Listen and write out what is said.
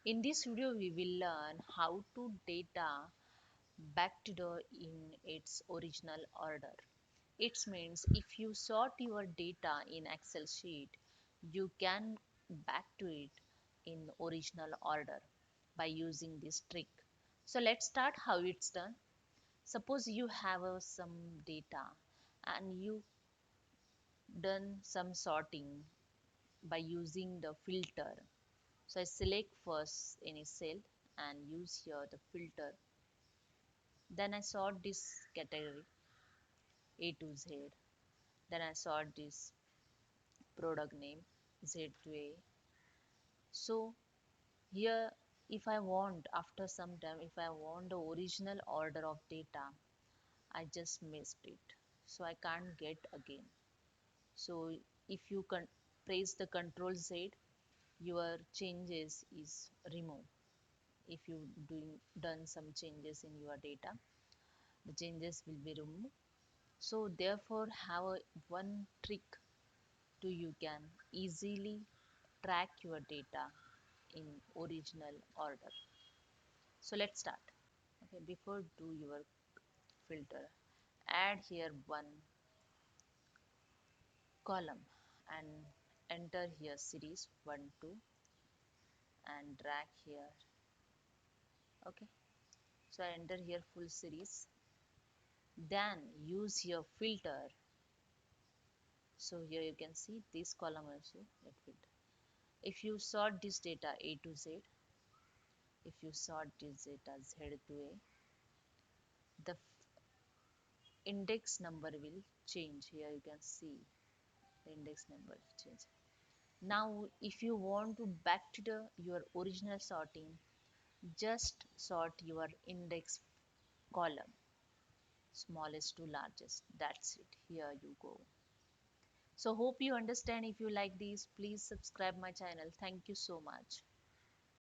In this video, we will learn how to data back to the in its original order. It means if you sort your data in Excel sheet, you can back to it in original order by using this trick. So let's start how it's done. Suppose you have some data and you done some sorting by using the filter. So I select first any cell and use here the filter. Then I sort this category A to Z. Then I sort this product name Z to A. So here if I want after some time if I want the original order of data, I just missed it. So I can't get again. So if you can press the Control Z, your changes is removed. If you done some changes in your data, the changes will be removed. So therefore have one trick to you can easily track your data in original order. So let's start. Okay, before do your filter, add here one column and enter here series 1 2 and drag here. Okay, so I enter here full series, then use your filter. So here you can see this column also let filter. If you sort this data A to Z, if you sort this data Z to A, the index number will change. Here you can see the index number change. Now if you want to back to your original sorting, just sort your index column smallest to largest. That's it. Here you go. So hope you understand. If you like this, please subscribe my channel. Thank you so much.